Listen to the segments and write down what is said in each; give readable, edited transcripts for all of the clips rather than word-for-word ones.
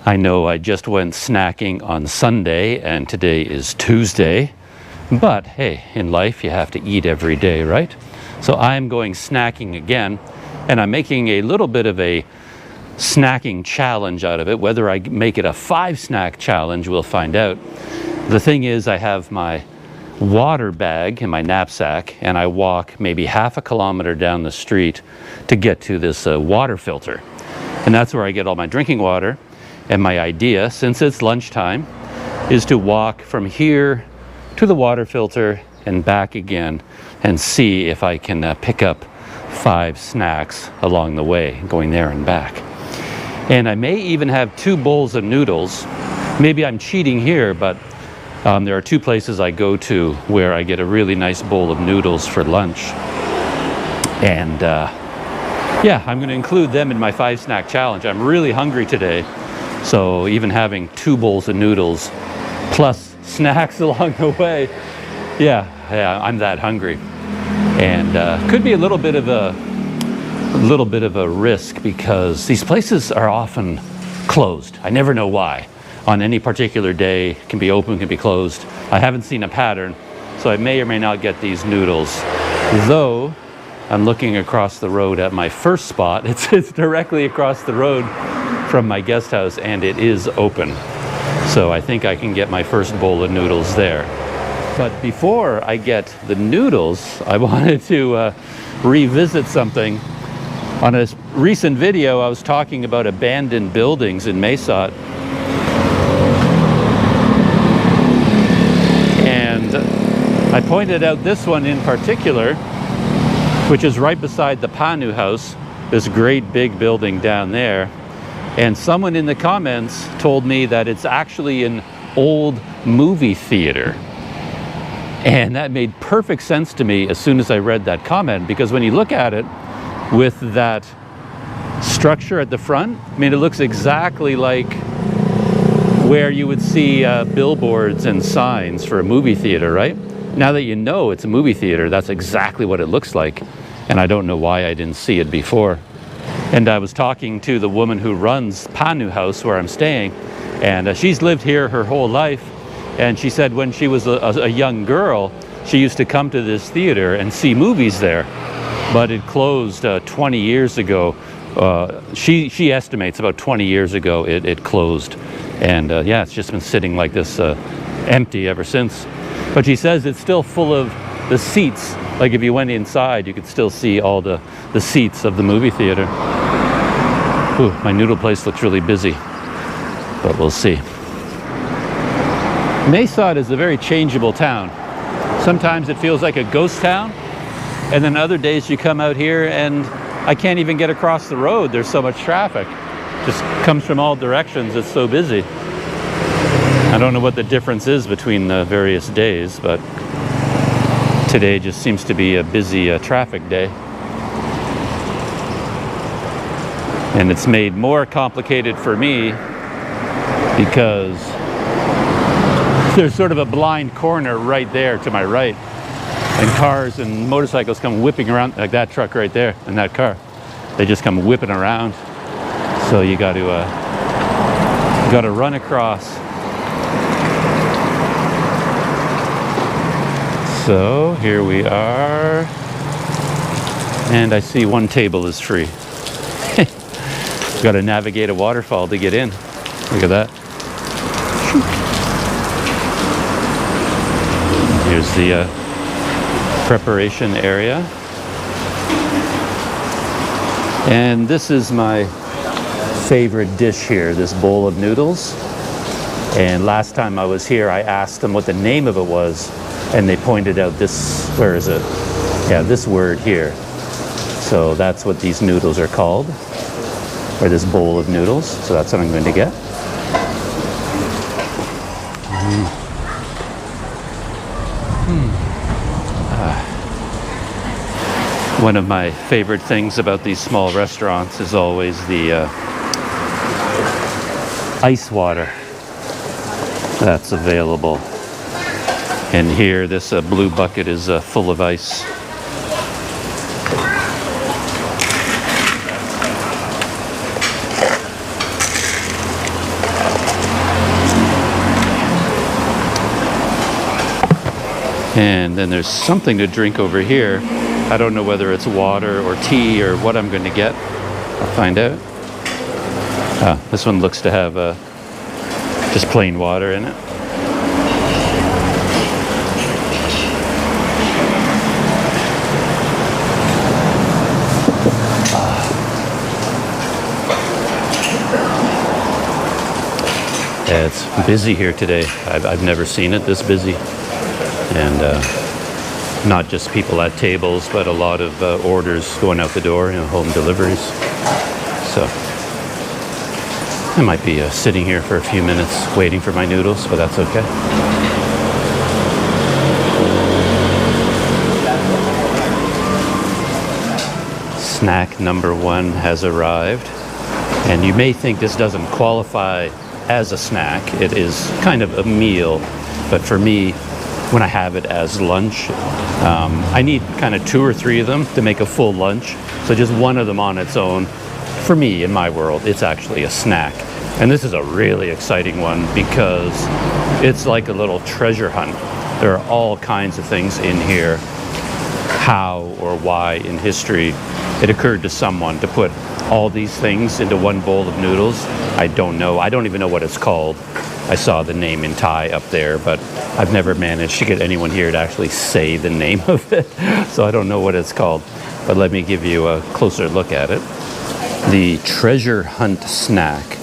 I know I just went snacking on Sunday and today is Tuesday, but hey, in life you have to eat every day, right? So I'm going snacking again, and I'm making a little bit of a snacking challenge out of it. Whether I make it a 5-snack challenge, we'll find out. The thing is, I have my water bag in my knapsack, and I walk maybe half a kilometer down the street to get to this water filter. And that's where I get all my drinking water. And my idea, since it's lunchtime, is to walk from here to the water filter and back again and see if I can pick up 5 snacks along the way, going there and back. And I may even have 2 bowls of noodles. Maybe I'm cheating here, but there are 2 places I go to where I get a really nice bowl of noodles for lunch. And yeah, I'm going to include them in my 5-snack challenge. I'm really hungry today. So even having 2 bowls of noodles plus snacks along the way, yeah, I'm that hungry. And could be a little bit of a risk because these places are often closed. I never know why. On any particular day, it can be open, can be closed. I haven't seen a pattern, so I may or may not get these noodles. Though I'm looking across the road at my first spot. It's directly across the road from my guest house, and it is open. So I think I can get my first bowl of noodles there. But before I get the noodles, I wanted to revisit something. On a recent video, I was talking about abandoned buildings in Mesot. And I pointed out this one in particular, which is right beside the Panu house, this great big building down there. And someone in the comments told me that it's actually an old movie theater. And that made perfect sense to me as soon as I read that comment, because when you look at it with that structure at the front, I mean, it looks exactly like where you would see billboards and signs for a movie theater, right? Now that you know it's a movie theater, that's exactly what it looks like. And I don't know why I didn't see it before. And I was talking to the woman who runs Panu House where I'm staying, and she's lived here her whole life. And she said when she was a young girl, she used to come to this theater and see movies there. But it closed 20 years ago. She estimates about 20 years ago it closed. And yeah, it's just been sitting like this empty ever since. But she says it's still full of the seats. Like if you went inside, you could still see all the seats of the movie theater. Ooh, my noodle place looks really busy, but we'll see. Mesot is a very changeable town. Sometimes it feels like a ghost town, and then other days you come out here and I can't even get across the road. There's so much traffic. Just comes from all directions. It's so busy. I don't know what the difference is between the various days, but today just seems to be a busy traffic day. And it's made more complicated for me because there's sort of a blind corner right there to my right. And cars and motorcycles come whipping around, like that truck right there and that car. They just come whipping around. So you got to run across. So here we are. And I see one table is free. Got to navigate a waterfall to get in. Look at that. Here's the preparation area. And this is my favorite dish here, this bowl of noodles. And last time I was here, I asked them what the name of it was, and they pointed out this, where is it? Yeah, this word here. So that's what these noodles are called, or this bowl of noodles. So that's what I'm going to get. One of my favorite things about these small restaurants is always the ice water that's available. And here, this blue bucket is full of ice. And then there's something to drink over here. I don't know whether it's water or tea or what I'm going to get. I'll find out. This one looks to have just plain water in it. Yeah, it's busy here today. I've never seen it this busy. And not just people at tables, but a lot of orders going out the door, home deliveries. So I might be sitting here for a few minutes waiting for my noodles, but that's okay. Snack number 1 has arrived. And you may think this doesn't qualify as a snack. It is kind of a meal, but for me, when I have it as lunch, I need kind of 2 or 3 of them to make a full lunch. So just one of them on its own, for me, in my world, it's actually a snack. And this is a really exciting one because it's like a little treasure hunt. There are all kinds of things in here. How or why in history it occurred to someone to put all these things into one bowl of noodles, I don't know. I don't even know what it's called. I saw the name in Thai up there, but I've never managed to get anyone here to actually say the name of it. So I don't know what it's called. But let me give you a closer look at it. The treasure hunt snack.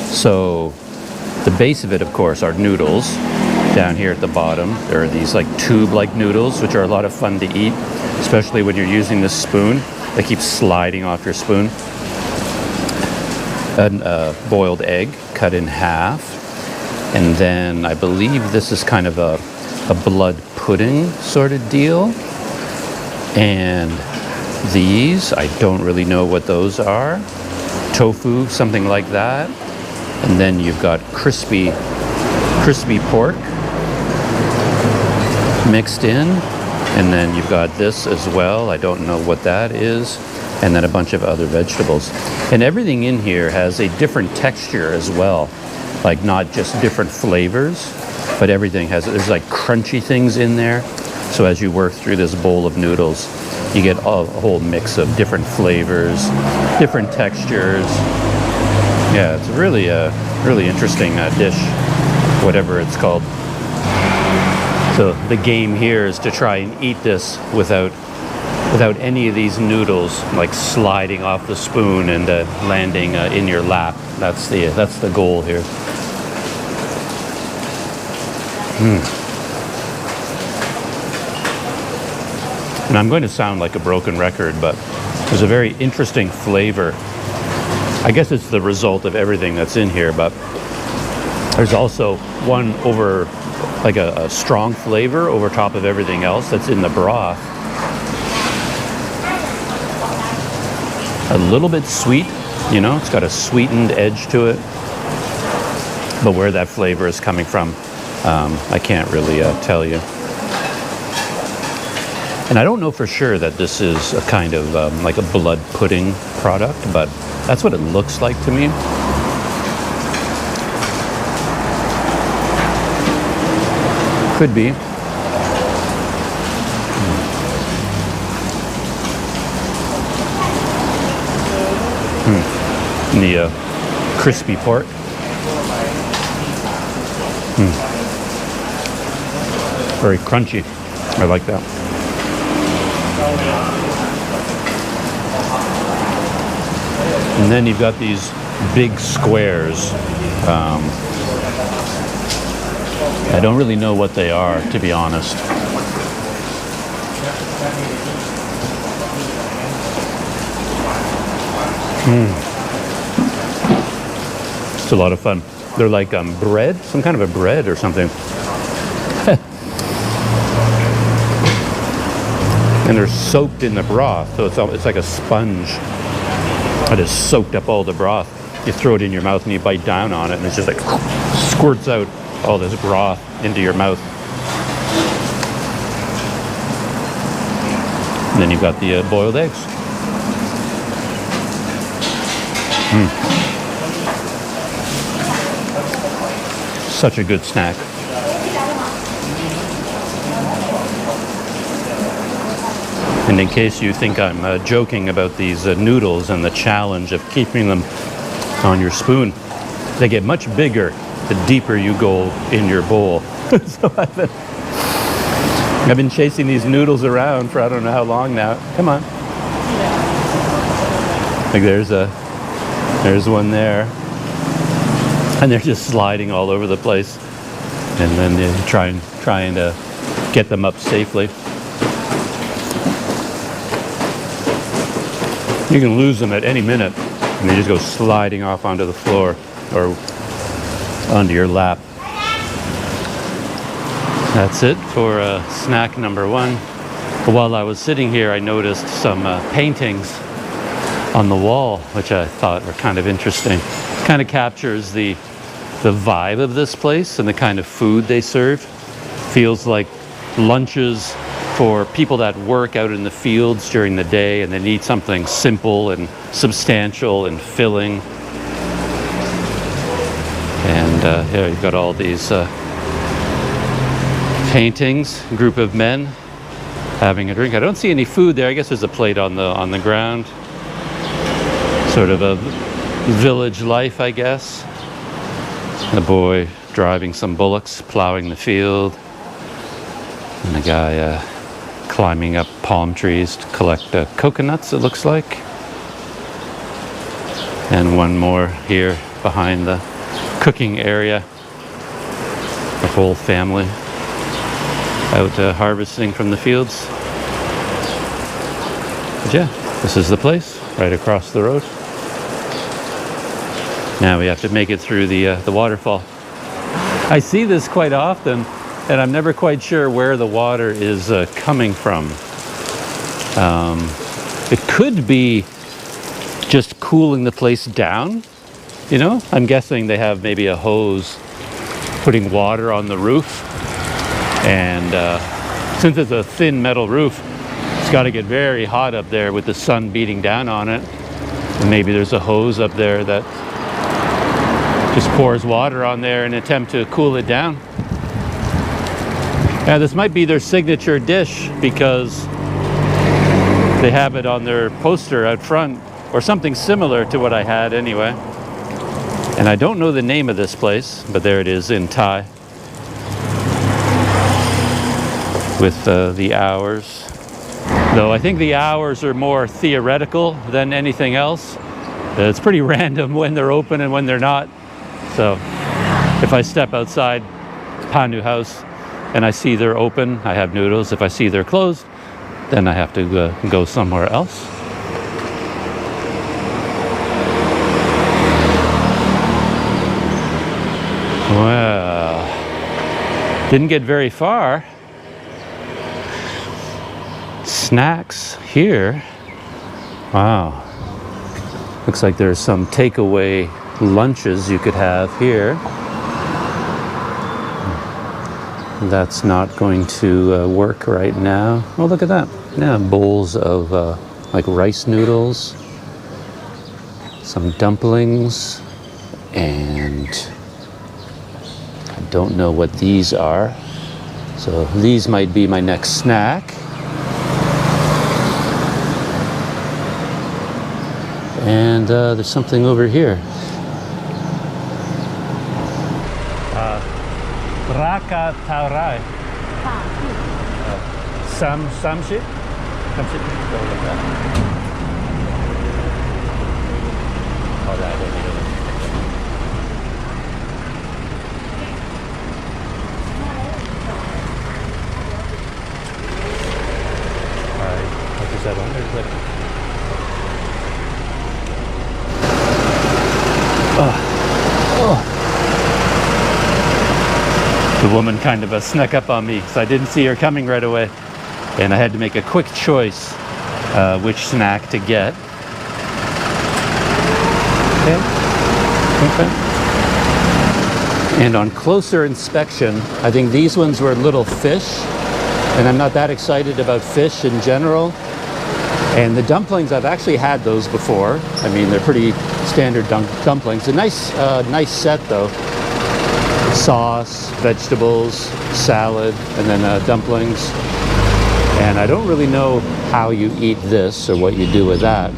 So the base of it, of course, are noodles. Down here at the bottom, there are these like tube-like noodles, which are a lot of fun to eat, especially when you're using this spoon. They keep sliding off your spoon. A boiled egg cut in half. And then I believe this is kind of a blood pudding sort of deal. And these, I don't really know what those are. Tofu, something like that. And then you've got crispy pork mixed in. And then you've got this as well. I don't know what that is. And then a bunch of other vegetables. And everything in here has a different texture as well. Like not just different flavors, but everything has, there's like crunchy things in there. So as you work through this bowl of noodles, you get a whole mix of different flavors, different textures. Yeah, it's really a really interesting dish, whatever it's called. So the game here is to try and eat this without any of these noodles like sliding off the spoon and landing in your lap. That's the goal here. And I'm going to sound like a broken record, but there's a very interesting flavor. I guess it's the result of everything that's in here, but there's also one over, like a strong flavor over top of everything else that's in the broth. A little bit sweet, it's got a sweetened edge to it. But where that flavor is coming from, I can't really tell you. And I don't know for sure that this is a kind of like a blood pudding product, but that's what it looks like to me. Could be. And the crispy pork. Very crunchy. I like that. And then you've got these big squares. I don't really know what they are, to be honest. It's a lot of fun. They're like bread, some kind of a bread or something. And they're soaked in the broth, so it's like a sponge. It has soaked up all the broth. You throw it in your mouth and you bite down on it, and it's just like squirts out all this broth into your mouth. And then you've got the boiled eggs. Such a good snack. And in case you think I'm joking about these noodles and the challenge of keeping them on your spoon, they get much bigger the deeper you go in your bowl. So I've been chasing these noodles around for I don't know how long now. Come on. Like there's one there. And they're just sliding all over the place. And then they're trying to get them up safely. You can lose them at any minute, and they just go sliding off onto the floor or onto your lap. That's it for snack number one. While I was sitting here, I noticed some paintings on the wall, which I thought were kind of interesting. Kind of captures the vibe of this place and the kind of food they serve. Feels like lunches for people that work out in the fields during the day and they need something simple and substantial and filling. And here you've got all these paintings, a group of men having a drink. I don't see any food there. I guess there's a plate on the ground. Sort of a village life, I guess. A boy driving some bullocks, plowing the field. And a guy climbing up palm trees to collect coconuts, it looks like. And one more here behind the cooking area. The whole family out harvesting from the fields. But yeah, this is the place right across the road. Now we have to make it through the waterfall. I see this quite often, and I'm never quite sure where the water is coming from. It could be just cooling the place down, you know? I'm guessing they have maybe a hose putting water on the roof. And since it's a thin metal roof, it's got to get very hot up there with the sun beating down on it. And maybe there's a hose up there that just pours water on there in an attempt to cool it down. Now this might be their signature dish because they have it on their poster out front, or something similar to what I had anyway. And I don't know the name of this place, but there it is in Thai. With the hours. Though I think the hours are more theoretical than anything else. It's pretty random when they're open and when they're not. So if I step outside Panu house and I see they're open, I have noodles. If I see they're closed, then I have to go somewhere else. Well, didn't get very far. Snacks here. Wow. Looks like there's some takeaway lunches you could have here. That's not going to work right now. Oh, look at that. Yeah, bowls of like rice noodles, some dumplings, and I don't know what these are. So these might be my next snack. And there's something over here. Raka Taurai. Samshit? Samshit. What is that on? The woman kind of snuck up on me, so I didn't see her coming right away. And I had to make a quick choice which snack to get. Okay. And on closer inspection, I think these ones were little fish. And I'm not that excited about fish in general. And the dumplings, I've actually had those before. I mean, they're pretty standard dumplings. A nice set though. Sauce, vegetables, salad, and then dumplings. And I don't really know how you eat this or what you do with that.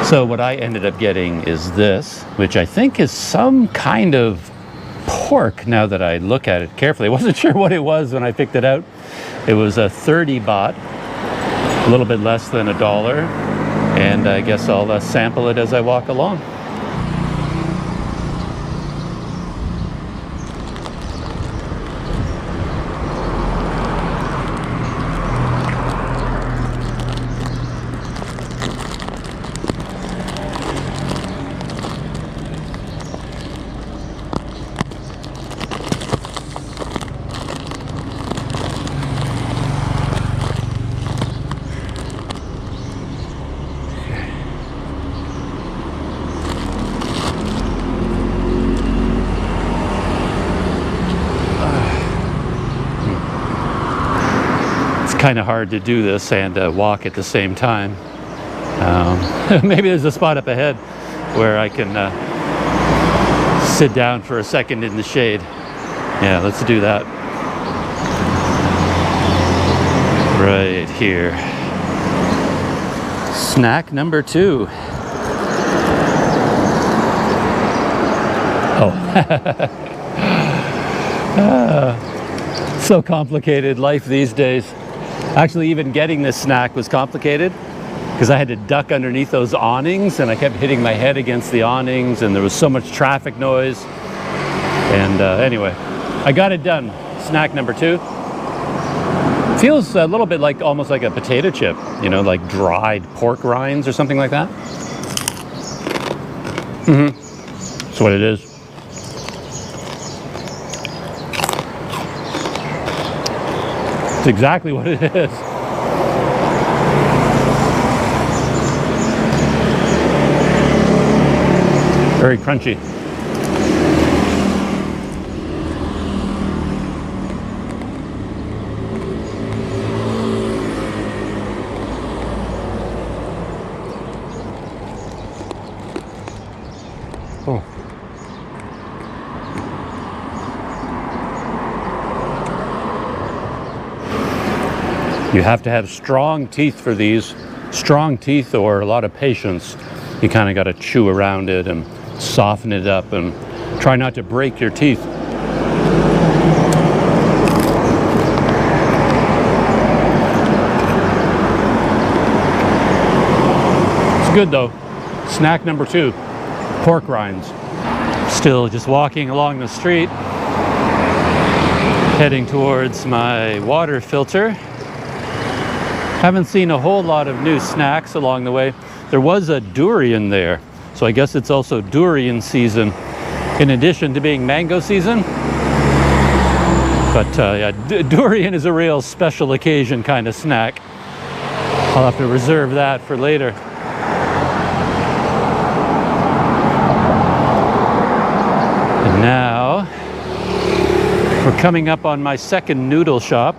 So what I ended up getting is this, which I think is some kind of pork now that I look at it carefully. I wasn't sure what it was when I picked it out. It was a 30 baht, a little bit less than $1. And I guess I'll sample it as I walk along. Kind of hard to do this and walk at the same time. Maybe there's a spot up ahead where I can sit down for a second in the shade. Yeah, let's do that. Right here. Snack number 2. Oh. So complicated, life these days. Actually, even getting this snack was complicated because I had to duck underneath those awnings and I kept hitting my head against the awnings and there was so much traffic noise. And anyway, I got it done. Snack number 2. Feels a little bit like almost like a potato chip, you know, like dried pork rinds or something like that. That's what it is. It's exactly what it is. Very crunchy. Oh. You have to have strong teeth for these. Strong teeth or a lot of patience. You kind of got to chew around it and soften it up and try not to break your teeth. It's good though. Snack number 2, pork rinds. Still just walking along the street, heading towards my water filter. Haven't seen a whole lot of new snacks along the way. There was a durian there, so I guess it's also durian season in addition to being mango season. But yeah, durian is a real special occasion kind of snack. I'll have to reserve that for later. And now we're coming up on my second noodle shop.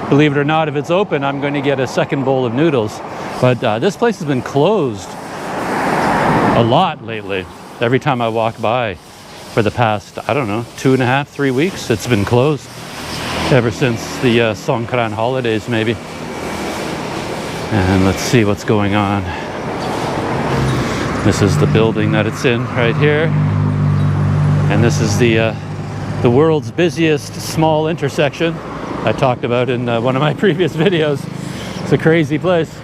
Believe it or not, if it's open, I'm going to get a second bowl of noodles. But this place has been closed a lot lately. Every time I walk by for the past, I don't know, 2.5, 3 weeks, it's been closed. Ever since the Songkran holidays, maybe. And let's see what's going on. This is the building that it's in right here. And this is the world's busiest small intersection I talked about in one of my previous videos. It's a crazy place.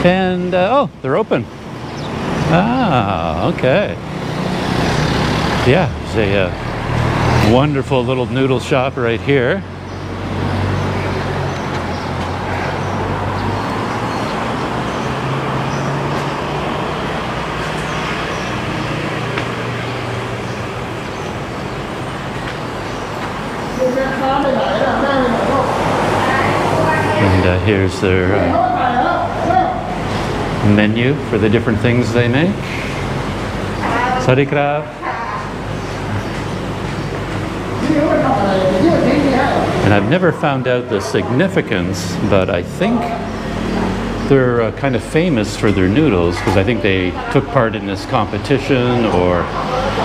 And, oh, they're open. Ah, okay. Yeah, there's a wonderful little noodle shop right here. And here's their menu for the different things they make. Sawadee krab. And I've never found out the significance, but I think they're kind of famous for their noodles because I think they took part in this competition or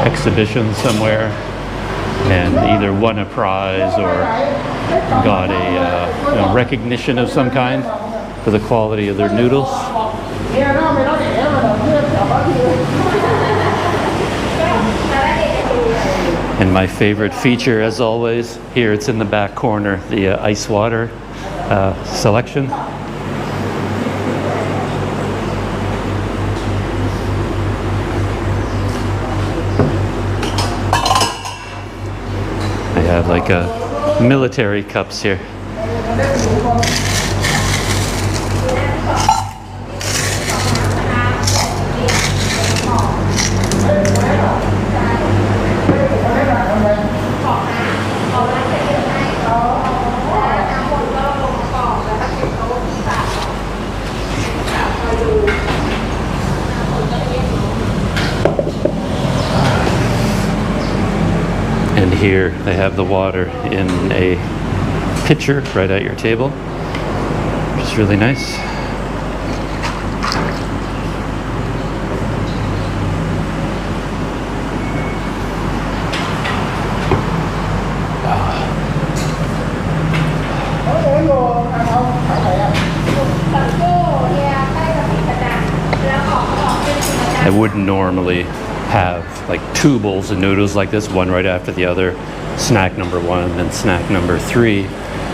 exhibition somewhere. and either won a prize or got a recognition of some kind for the quality of their noodles. And my favorite feature, as always, here it's in the back corner, the ice water selection. They have like military cups here. And here they have the water in a pitcher right at your table, which is really nice. I wouldn't normally have like 2 bowls of noodles like this, one right after the other, snack number 1 and snack number 3.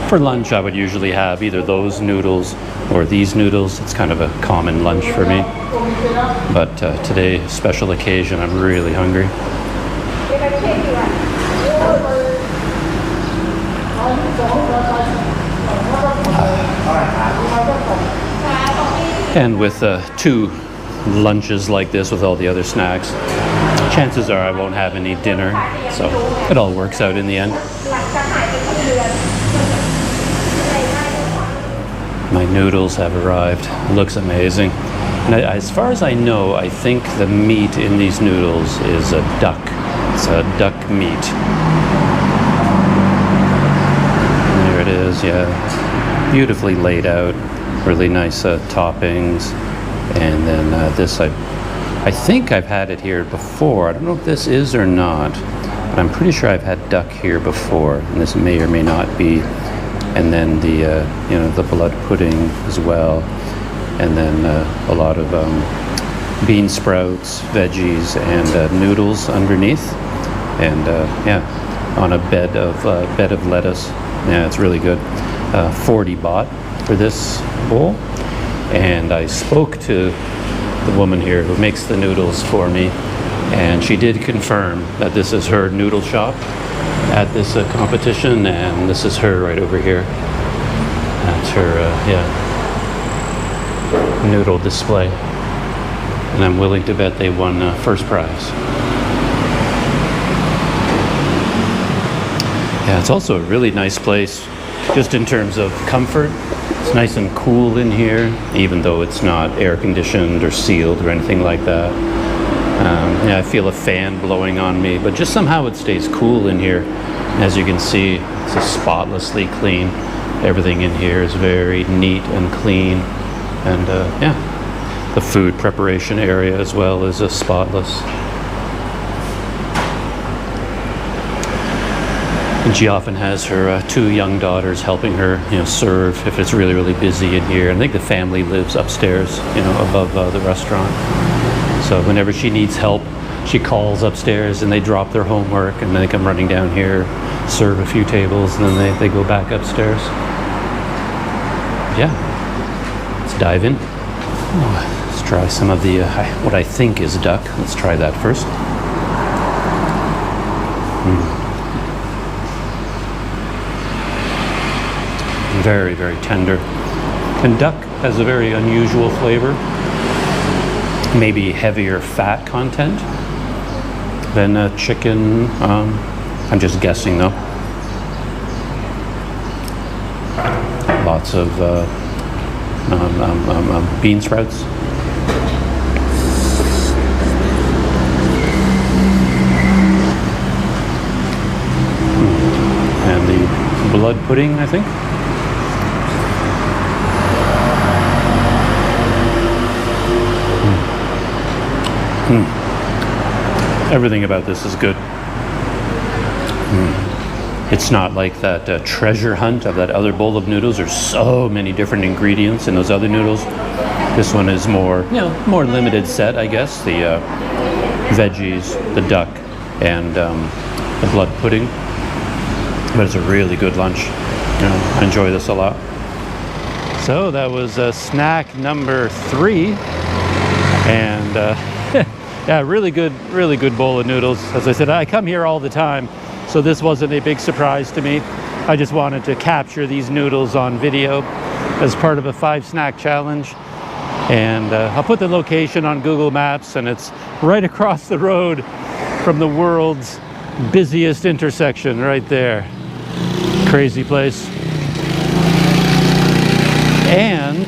For lunch I would usually have either those noodles or these noodles. It's kind of a common lunch for me, but today, special occasion, I'm really hungry. And with 2 lunches like this with all the other snacks, chances are I won't have any dinner, so it all works out in the end. My noodles have arrived. It looks amazing. And as far as I know, I think the meat in these noodles is a duck. It's a duck meat. And there it is, yeah. Beautifully laid out. Really nice toppings. And then this, I think I've had it here before. I don't know if this is or not, but I'm pretty sure I've had duck here before, and this may or may not be. And then the the blood pudding as well, and then a lot of bean sprouts, veggies, and noodles underneath, and yeah, on a bed of lettuce. Yeah, it's really good. 40 baht for this bowl. And I spoke to the woman here who makes the noodles for me, and she did confirm that this is her noodle shop at this competition, and this is her right over here. That's her, noodle display. And I'm willing to bet they won first prize. Yeah, it's also a really nice place, just in terms of comfort. It's nice and cool in here, even though it's not air conditioned or sealed or anything like that. Yeah, I feel a fan blowing on me, but just somehow it stays cool in here. As you can see, it's spotlessly clean. Everything in here is very neat and clean. And yeah, the food preparation area as well is spotless. And she often has her 2 young daughters helping her, serve if it's really, really busy in here. I think the family lives upstairs, above the restaurant. So whenever she needs help, she calls upstairs and they drop their homework and they come running down here, serve a few tables, and then they go back upstairs. Yeah, let's dive in. Let's try some of the, what I think is duck. Let's try that first. Very, very tender. And duck has a very unusual flavor. Maybe heavier fat content than chicken. I'm just guessing though. Lots of bean sprouts. And the blood pudding, I think. Everything about this is good. It's not like that treasure hunt of that other bowl of noodles. There's so many different ingredients in those other noodles. This one is more, more limited set, I guess. The veggies, the duck, and the blood pudding. But it's a really good lunch. I enjoy this a lot. So that was snack number 3, and yeah, really good bowl of noodles. As I said, I come here all the time, so this wasn't a big surprise to me. I just wanted to capture these noodles on video as part of a 5 snack challenge. And I'll put the location on Google Maps, and it's right across the road from the world's busiest intersection right there. Crazy place. And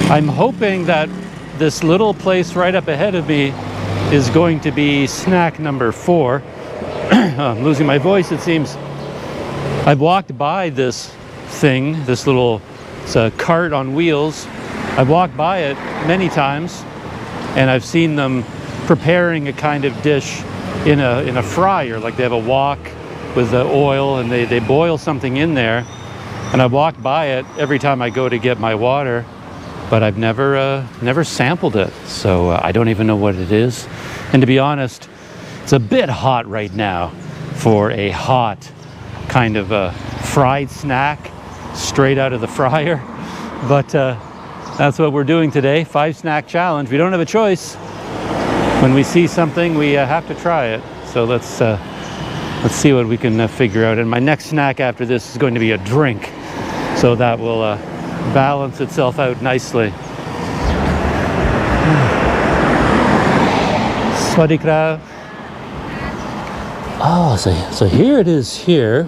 I'm hoping that this little place right up ahead of me is going to be snack number 4. I'm losing my voice, it seems. I've walked by this thing, this little, it's a cart on wheels. I've walked by it many times, and I've seen them preparing a kind of dish in a fryer, like they have a wok with the oil, and they boil something in there. And I walk by it every time I go to get my water, but I've never sampled it, so I don't even know what it is. And to be honest, it's a bit hot right now for a hot kind of a fried snack straight out of the fryer. But that's what we're doing today, 5 snack challenge. We don't have a choice. When we see something, we have to try it. So let's see what we can figure out. And my next snack after this is going to be a drink. So that will balance itself out nicely. Swadikra. Oh, so here it is here,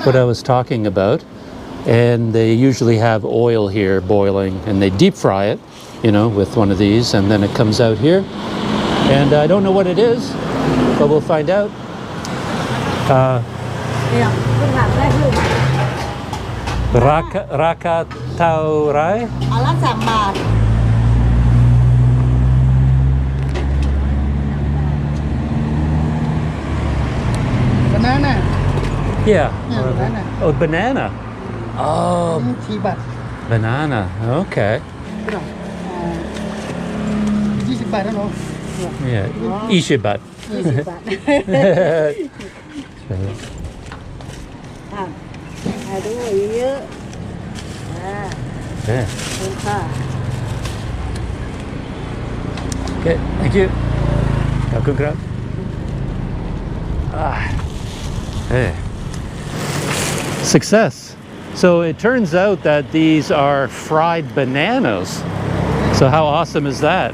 what I was talking about. And they usually have oil here boiling, and they deep fry it, with one of these, and then it comes out here. And I don't know what it is, but we'll find out. Raka tau rai? Alat sambar. Banana. Yeah. Banana. Oh, banana. Oh, T-bat. banana. Okay. 20 บาทนะเนาะ Yeah. 20 baht. 20 บาทถ่ายด้วยเยอะๆ Yeah. ขอบคุณค่ะ Okay, thank you. Kakunkra. Hey. Success. So it turns out that these are fried bananas. So how awesome is that,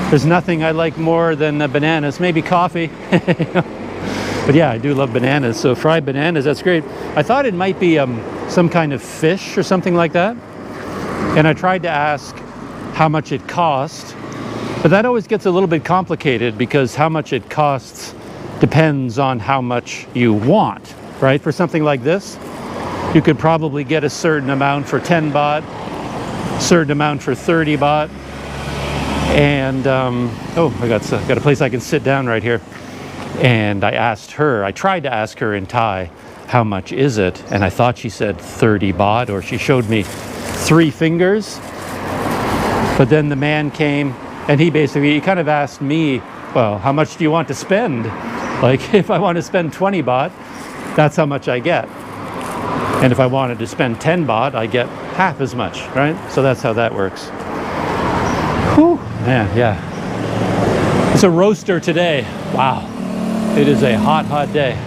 There's nothing I like more than bananas, maybe coffee. But yeah, I do love bananas. So fried bananas, that's great. I thought it might be some kind of fish or something like that. And I tried to ask how much it cost. But that always gets a little bit complicated because how much it costs depends on how much you want, right? For something like this, you could probably get a certain amount for 10 baht, certain amount for 30 baht. And, I got a place I can sit down right here. And I tried to ask her in Thai, how much is it? And I thought she said 30 baht, or she showed me 3 fingers. But then the man came, and he kind of asked me, well, how much do you want to spend? Like, if I want to spend 20 baht, that's how much I get. And if I wanted to spend 10 baht, I get half as much, right? So that's how that works. Whew, man, yeah. It's a roaster today. Wow. It is a hot, hot day.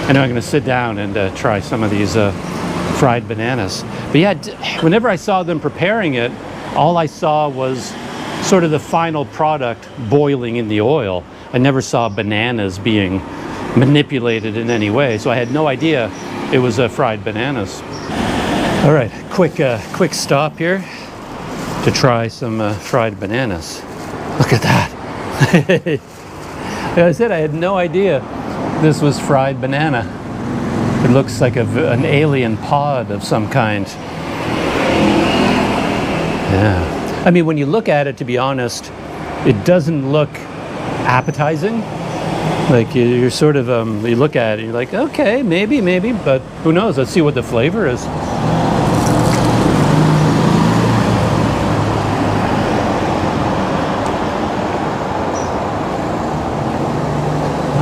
And I'm going to sit down and try some of these fried bananas. But yeah, whenever I saw them preparing it, all I saw was sort of the final product boiling in the oil. I never saw bananas being manipulated in any way, so I had no idea it was fried bananas. All right, quick stop here to try some fried bananas. Look at that. Like I said, I had no idea this was fried banana. It looks like an alien pod of some kind. Yeah. I mean, when you look at it, to be honest, it doesn't look appetizing. Like you're sort of, you look at it, you're like, okay, maybe, but who knows? Let's see what the flavor is.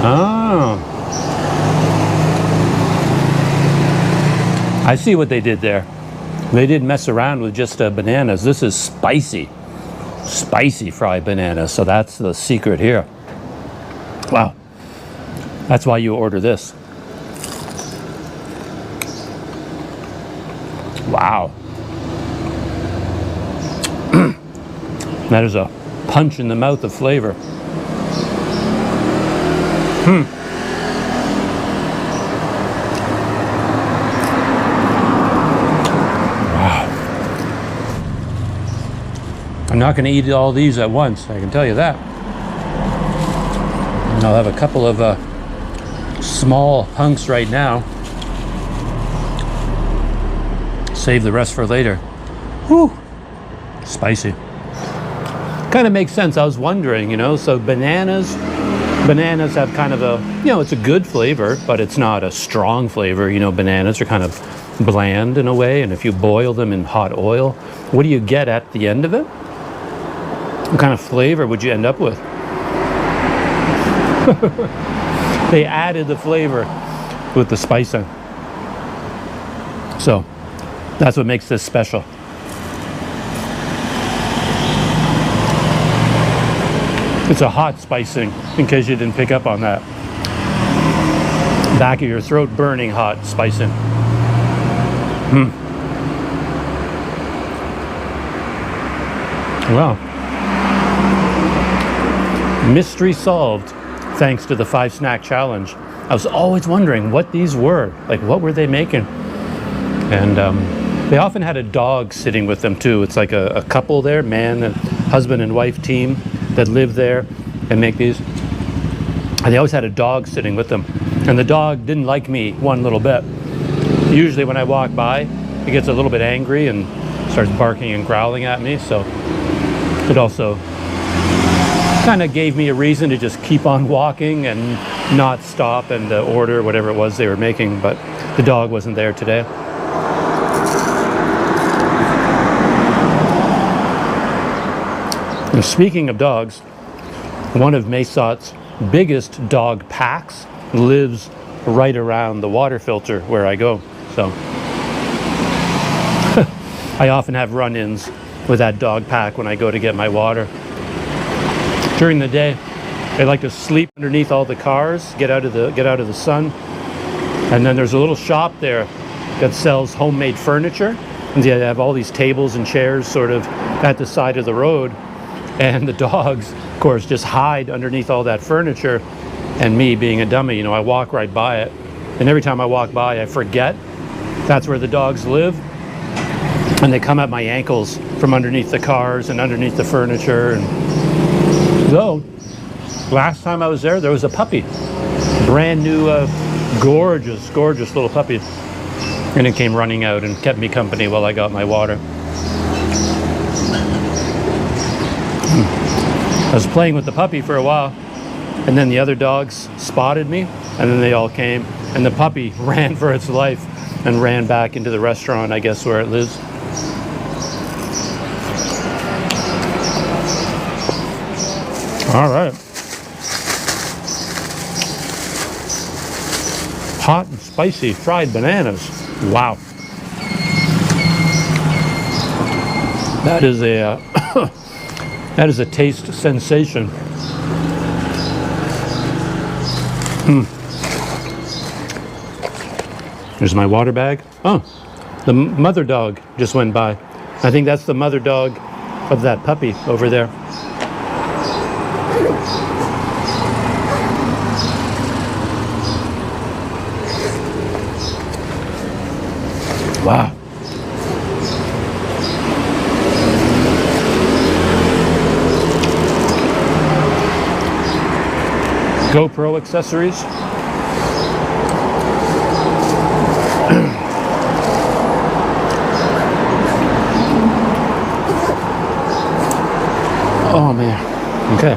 Oh. I see what they did there. They didn't mess around with just bananas. This is spicy fried bananas. So that's the secret here. Wow. That's why you order this. Wow. That is a punch in the mouth of flavor. I'm not going to eat all these at once, I can tell you that. And I'll have a couple of small hunks right now. Save the rest for later. Whew! Spicy. Kind of makes sense. I was wondering, you know, so bananas have kind of a, you know, it's a good flavor, but it's not a strong flavor. You know, bananas are kind of bland in a way, and if you boil them in hot oil, what do you get at the end of it? What kind of flavor would you end up with? They added the flavor with the spicing. So that's what makes this special. It's a hot spicing, in case you didn't pick up on that. Back of your throat burning hot spicing. Wow. Mystery solved, thanks to the 5 snack challenge. I was always wondering what these were. Like, what were they making? And they often had a dog sitting with them too. It's like a couple there, man and husband and wife team that live there and make these. And they always had a dog sitting with them. And the dog didn't like me one little bit. Usually when I walk by, he gets a little bit angry and starts barking and growling at me. So it also kind of gave me a reason to just keep on walking and not stop and order whatever it was they were making, but the dog wasn't there today. And speaking of dogs, one of Mesot's biggest dog packs lives right around the water filter where I go. So I often have run-ins with that dog pack when I go to get my water. During the day, they like to sleep underneath all the cars, get out of the sun. And then there's a little shop there that sells homemade furniture. And they have all these tables and chairs sort of at the side of the road. And the dogs, of course, just hide underneath all that furniture. And me, being a dummy, you know, I walk right by it. And every time I walk by, I forget that's where the dogs live. And they come at my ankles from underneath the cars and underneath the furniture. And though, last time I was there, there was a puppy. Brand new, gorgeous little puppy. And it came running out and kept me company while I got my water. I was playing with the puppy for a while, and then the other dogs spotted me, and then they all came, and the puppy ran for its life and ran back into the restaurant, I guess, where it lives. All right. Hot and spicy fried bananas. Wow. That is a that is a taste sensation. There's my water bag. Oh, the mother dog just went by. I think that's the mother dog of that puppy over there. Wow. GoPro accessories. Oh man. Okay.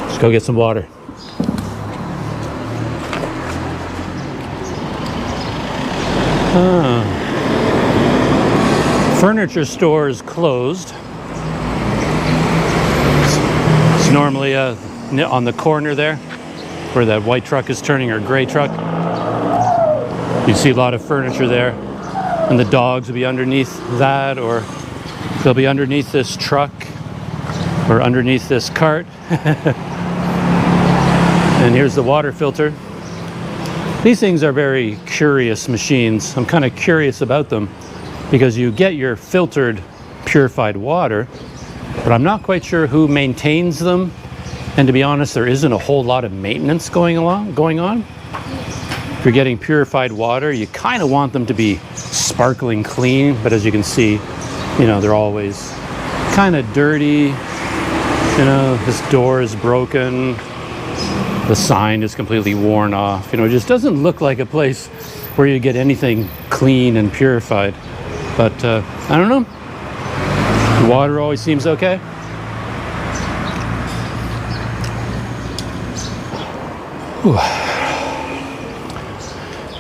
Just go get some water. Furniture store is closed. It's normally on the corner there, where that white truck is turning, or gray truck. You see a lot of furniture there, and the dogs will be underneath that, or they'll be underneath this truck, or underneath this cart. And here's the water filter. These things are very curious machines. I'm kind of curious about them because you get your filtered, purified water, but I'm not quite sure who maintains them. And to be honest, there isn't a whole lot of maintenance going on. If you're getting purified water, you kind of want them to be sparkling clean, but as you can see, you know, they're always kind of dirty. You know, this door is broken. The sign is completely worn off. You know, it just doesn't look like a place where you get anything clean and purified. But I don't know. The water always seems okay. Whew.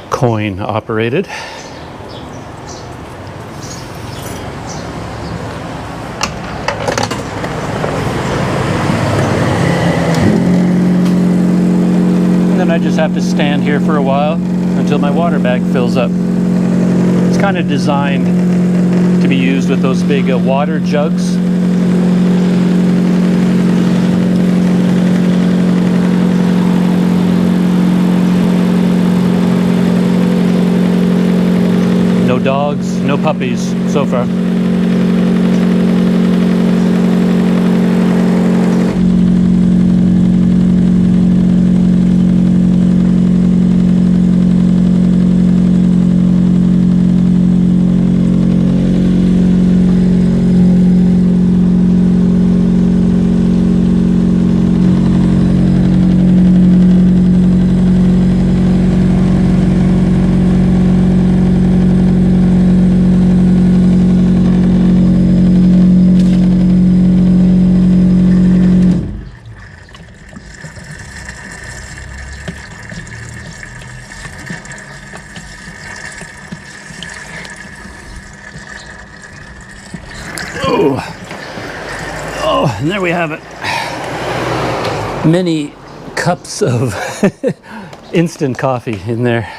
Coin operated. I just have to stand here for a while until my water bag fills up. It's kind of designed to be used with those big water jugs. No dogs, no puppies so far. Oh, and there we have it. Many cups of instant coffee in there.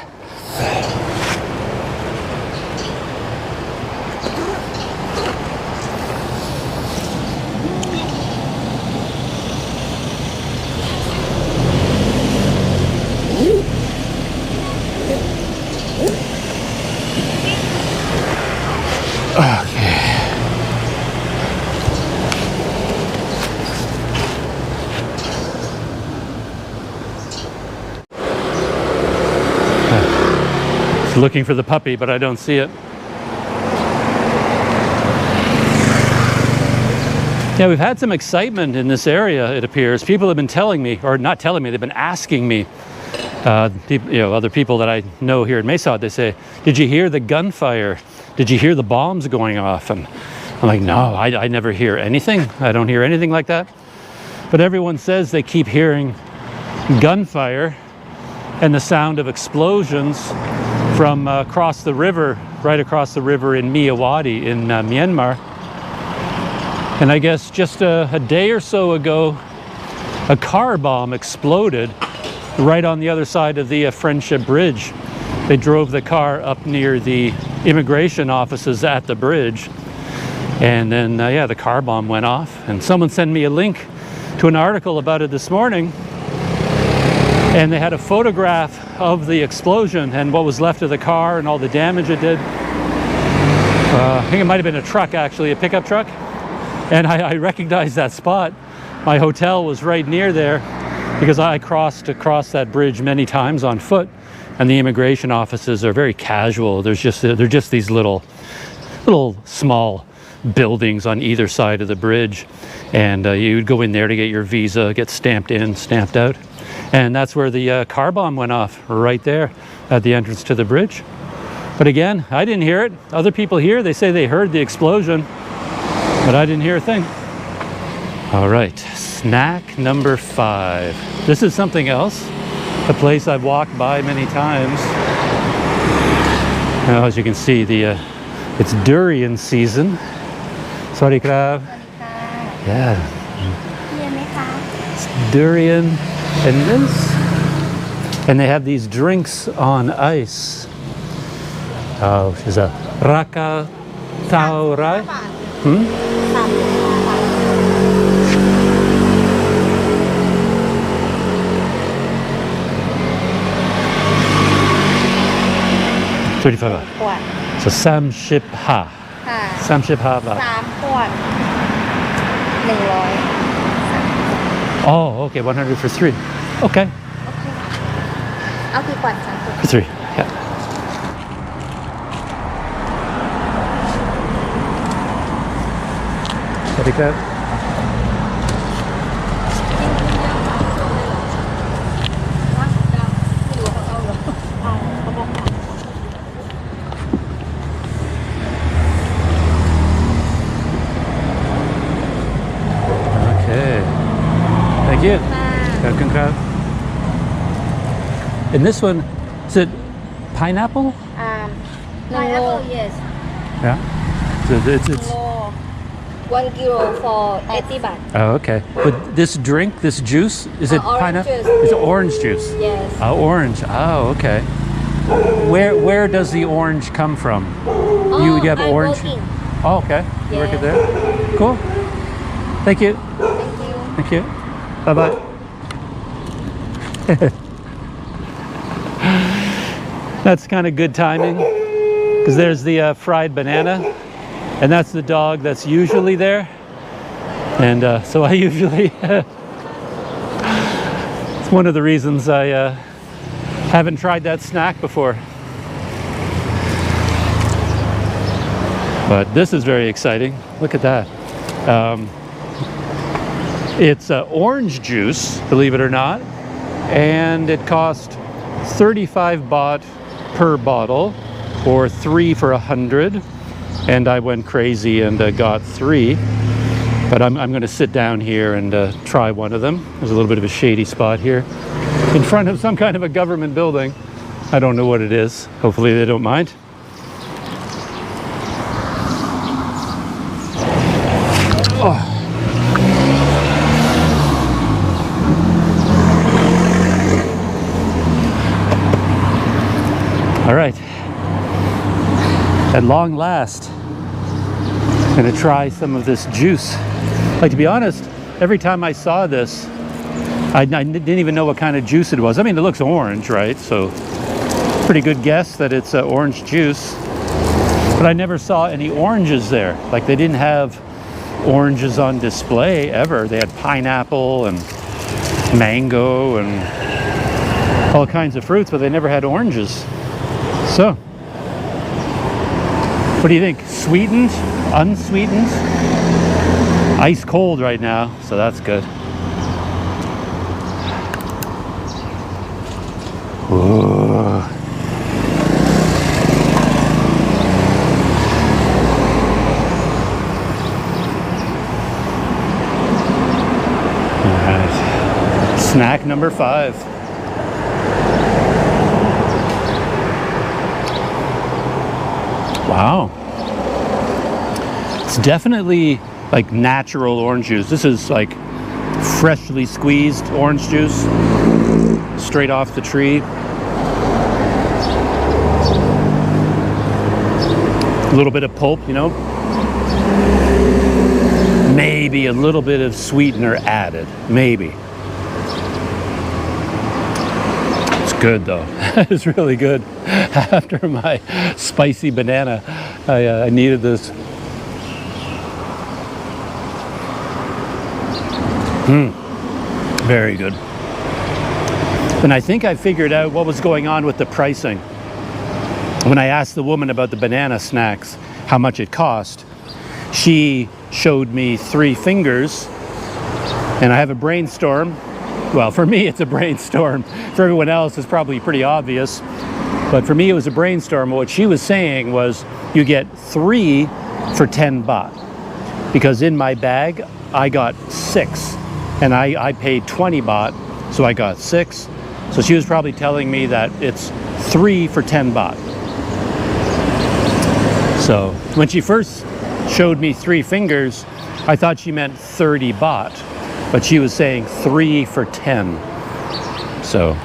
Looking for the puppy, but I don't see it. Yeah, we've had some excitement in this area, it appears. People have been telling me, or not telling me, they've been asking me, people, you know, other people that I know here in Mesa, they say, did you hear the gunfire? Did you hear the bombs going off? And I'm like, no, I never hear anything. I don't hear anything like that. But everyone says they keep hearing gunfire and the sound of explosions from across the river, right across the river in Miyawadi in Myanmar. And I guess just a day or so ago, a car bomb exploded right on the other side of the Friendship Bridge. They drove the car up near the immigration offices at the bridge. And then, yeah, the car bomb went off. And someone sent me a link to an article about it this morning. And they had a photograph of the explosion and what was left of the car and all the damage it did. I think it might have been a truck, actually, a pickup truck. And I recognized that spot. My hotel was right near there because I crossed across that bridge many times on foot. And the immigration offices are very casual. They're just these little small buildings on either side of the bridge. And you would go in there to get your visa, get stamped in, stamped out. And that's where the car bomb went off, right there at the entrance to the bridge. But again, I didn't hear it. Other people here, they say they heard the explosion, but I didn't hear a thing. All right, snack number 5. This is something else, a place I've walked by many times. Now, as you can see, it's durian season. Sorry, crab. Yeah. It's durian and this. And they have these drinks on ice. Oh, she's a raka tau rai. $35. So 30 ha. 30 ha baht. 3 ขวด 100 Oh, okay, 100 for 3. Okay. เอากี่ขวด3ขวด For 3, yeah. Sorry, crab. Thank you. Welcome, crab. And this one, is it pineapple? Pineapple, yes. Yeah. So it's 1 kilo for 80 baht. Oh, okay. But this drink, this juice, is it Orange pineapple? juice, It's yes. orange juice. Yes. Orange. Oh, okay. Where does the orange come from? You have I'm orange. working. Oh, okay. You work it Yes. there. Cool. Thank you. Thank you. Thank you. Bye-bye. That's kind of good timing because there's the fried banana, and that's the dog that's usually there. And so I usually, it's one of the reasons I haven't tried that snack before. But this is very exciting. Look at that. It's orange juice, believe it or not, and it cost 35 baht per bottle, or 3 for 100. And I went crazy and got 3. But I'm going to sit down here and try one of them. There's a little bit of a shady spot here in front of some kind of a government building. I don't know what it is. Hopefully they don't mind. Oh. All right. At long last, I'm gonna try some of this juice. Like, to be honest, every time I saw this, I didn't even know what kind of juice it was. I mean, it looks orange, right? So pretty good guess that it's orange juice. But I never saw any oranges there. Like, they didn't have oranges on display ever. They had pineapple and mango and all kinds of fruits, but they never had oranges. So, what do you think? Sweetened? Unsweetened? Ice cold right now, so that's good. Whoa. All right. Snack number 5. Wow. It's definitely like natural orange juice. This is like freshly squeezed orange juice, straight off the tree. A little bit of pulp, you know. Maybe a little bit of sweetener added, maybe. Good though. It's really good. After my spicy banana, I needed this. Very good. And I think I figured out what was going on with the pricing. When I asked the woman about the banana snacks, how much it cost, she showed me 3 fingers, and I have a brainstorm. Well, for me, it's a brainstorm. For everyone else, it's probably pretty obvious. But for me, it was a brainstorm. What she was saying was you get 3 for 10 baht. Because in my bag, I got 6. And I paid 20 baht, so I got 6. So she was probably telling me that it's 3 for 10 baht. So when she first showed me 3 fingers, I thought she meant 30 baht, but she was saying 3 for 10. So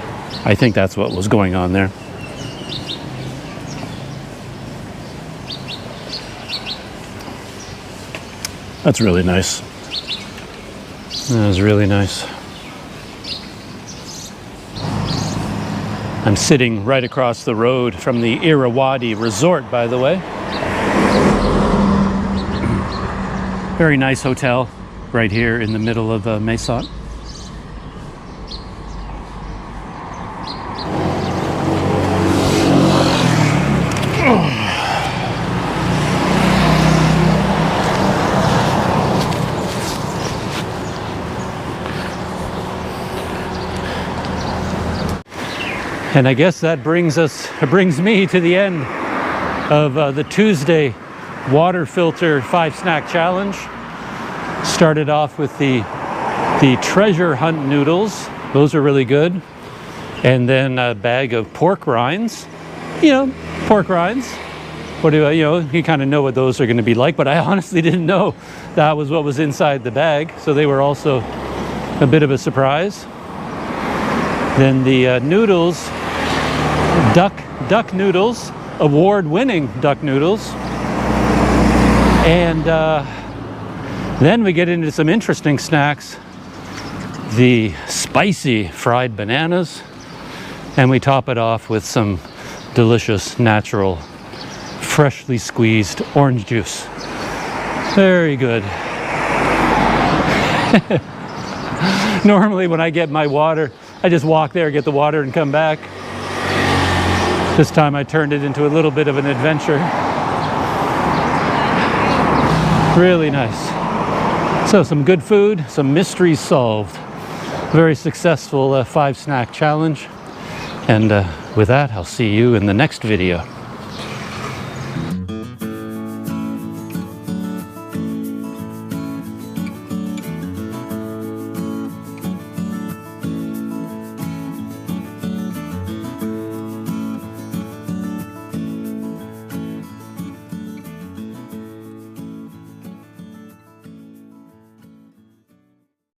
I think that's what was going on there. That's really nice. That was really nice. I'm sitting right across the road from the Irrawaddy Resort, by the way. Very nice hotel right here in the middle of Mae Sot. And I guess that brings me to the end of the Tuesday water filter 5 snack challenge. Started off with the treasure hunt noodles. Those are really good. And then a bag of pork rinds. You know, pork rinds. What do I, you kind of know what those are going to be like, but I honestly didn't know that was what was inside the bag. So they were also a bit of a surprise. Then the noodles, duck noodles, award-winning duck noodles. And then we get into some interesting snacks. The spicy fried bananas. And we top it off with some delicious, natural, freshly squeezed orange juice. Very good. Normally when I get my water, I just walk there, get the water, and come back. This time I turned it into a little bit of an adventure. Really nice. So some good food, some mysteries solved. Very successful 5 snack challenge. And with that, I'll see you in the next video.